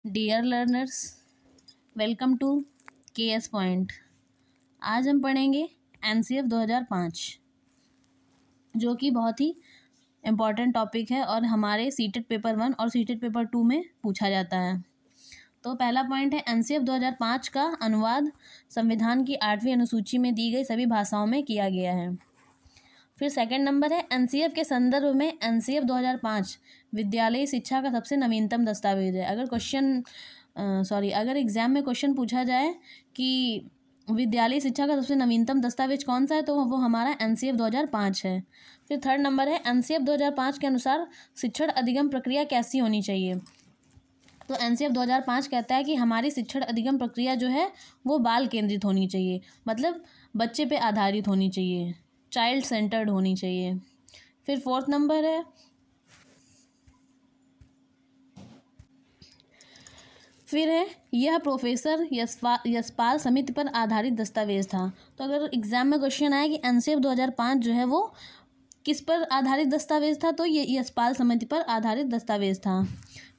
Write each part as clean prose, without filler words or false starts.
Dear learners, welcome to KS point. आज हम पढ़ेंगे एनसीएफ 2005, जो कि बहुत ही इम्पॉर्टेंट टॉपिक है और हमारे सीटेट पेपर 1 और सीटेट पेपर 2 में पूछा जाता है। तो पहला पॉइंट है एनसीएफ 2005 का अनुवाद संविधान की 8वीं अनुसूची में दी गई सभी भाषाओं में किया गया है। फिर सेकंड नंबर है एनसीएफ के संदर्भ में एनसीएफ 2005 विद्यालयी शिक्षा का सबसे नवीनतम दस्तावेज है। अगर एग्जाम में क्वेश्चन पूछा जाए कि विद्यालयी शिक्षा का सबसे नवीनतम दस्तावेज कौन सा है, तो वो हमारा एनसीएफ 2005 है। फिर थर्ड नंबर है एनसीएफ 2005 के अनुसार शिक्षण अधिगम प्रक्रिया कैसी होनी चाहिए। तो एनसीएफ 2005 कहता है कि हमारी शिक्षण अधिगम प्रक्रिया जो है वो बाल केंद्रित होनी चाहिए, मतलब बच्चे पे आधारित होनी चाहिए, चाइल्ड सेंटर्ड होनी चाहिए। फिर फोर्थ नंबर है यह प्रोफेसर यशपाल समिति पर आधारित दस्तावेज था। तो अगर एग्जाम में क्वेश्चन आया कि एनसीएफ 2005 जो है वो किस पर आधारित दस्तावेज था, तो ये यशपाल समिति पर आधारित दस्तावेज था।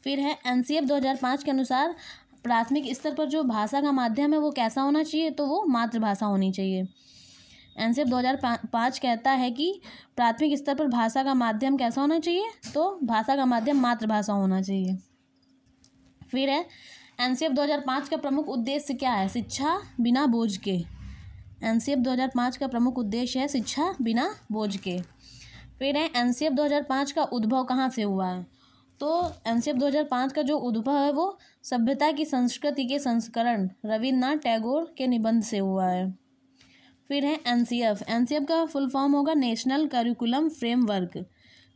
फिर है एनसीएफ 2005 के अनुसार प्राथमिक स्तर पर जो भाषा का माध्यम है वो कैसा होना चाहिए, तो वो मातृभाषा होनी चाहिए। एनसीएफ 2005 कहता है कि प्राथमिक स्तर पर भाषा का माध्यम कैसा होना चाहिए, तो भाषा का माध्यम मातृभाषा होना चाहिए। फिर है एनसीएफ 2005 का प्रमुख उद्देश्य क्या है, शिक्षा बिना बोझ के। एनसीएफ 2005 का प्रमुख उद्देश्य है शिक्षा बिना बोझ के। फिर है एनसीएफ 2005 का उद्भव कहाँ से हुआ है, तो एनसीएफ 2005 का जो उद्भव है वो सभ्यता की संस्कृति के संस्करण रविन्द्रनाथ टैगोर के निबंध से हुआ है। फिर है एनसीएफ का फुल फॉर्म होगा नेशनल करिकुलम फ्रेमवर्क,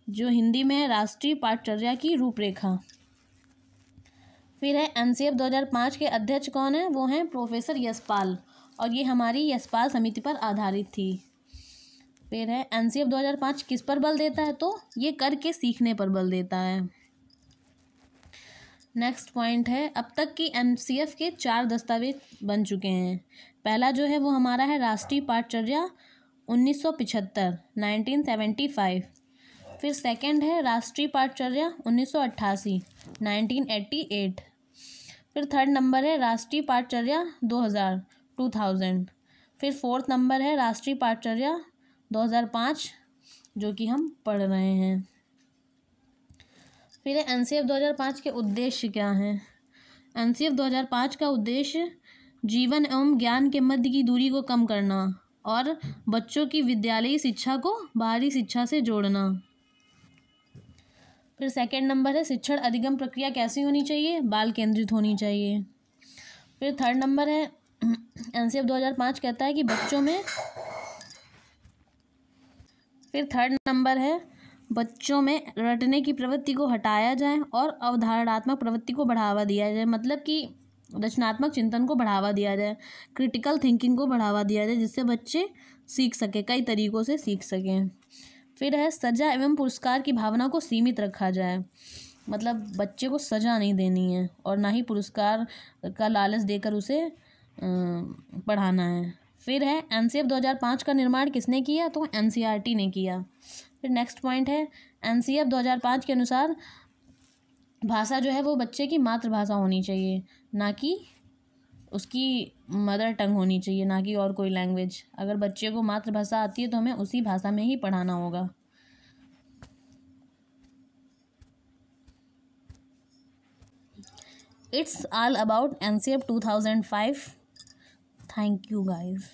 जो हिंदी में है राष्ट्रीय पाठचर्या की रूपरेखा। फिर है एनसीएफ 2005 के अध्यक्ष कौन है, वो हैं प्रोफेसर यशपाल, और ये हमारी यशपाल समिति पर आधारित थी। फिर है एनसीएफ 2005 किस पर बल देता है, तो ये करके सीखने पर बल देता है। नेक्स्ट पॉइंट है अब तक की एनसीएफ के 4 दस्तावेज बन चुके हैं। पहला जो है वो हमारा है राष्ट्रीय पाठचर्या 1975 1975। फिर सेकंड है राष्ट्रीय पाठचर्या 1988 1988। फिर थर्ड नंबर है राष्ट्रीय पाठचर्या 2000। फिर फोर्थ नंबर है राष्ट्रीय पाठचर्या 2005, जो कि हम पढ़ रहे हैं। फिर एनसीएफ 2005 के उद्देश्य क्या हैं। एनसीएफ 2005 का उद्देश्य जीवन एवं ज्ञान के मध्य की दूरी को कम करना और बच्चों की विद्यालयी शिक्षा को बाहरी शिक्षा से जोड़ना। फिर सेकंड नंबर है शिक्षण अधिगम प्रक्रिया कैसी होनी चाहिए, बाल केंद्रित होनी चाहिए। फिर थर्ड नंबर है एनसीएफ 2005 कहता है कि बच्चों में रटने की प्रवृत्ति को हटाया जाए और अवधारणात्मक प्रवृत्ति को बढ़ावा दिया जाए, मतलब कि रचनात्मक चिंतन को बढ़ावा दिया जाए, क्रिटिकल थिंकिंग को बढ़ावा दिया जाए, जिससे बच्चे सीख सकें, कई तरीक़ों से सीख सकें। फिर है सजा एवं पुरस्कार की भावना को सीमित रखा जाए, मतलब बच्चे को सजा नहीं देनी है और ना ही पुरस्कार का लालच देकर उसे पढ़ाना है। फिर है एनसीएफ 2005 का निर्माण किसने किया, तो एनसीईआरटी ने किया। फिर नेक्स्ट पॉइंट है एनसीएफ 2005 के अनुसार भाषा जो है वो बच्चे की मातृभाषा होनी चाहिए, ना कि उसकी मदर टंग होनी चाहिए, ना कि और कोई लैंग्वेज। अगर बच्चे को मातृभाषा आती है तो हमें उसी भाषा में ही पढ़ाना होगा। It's all about NCF 2005। Thank you guys.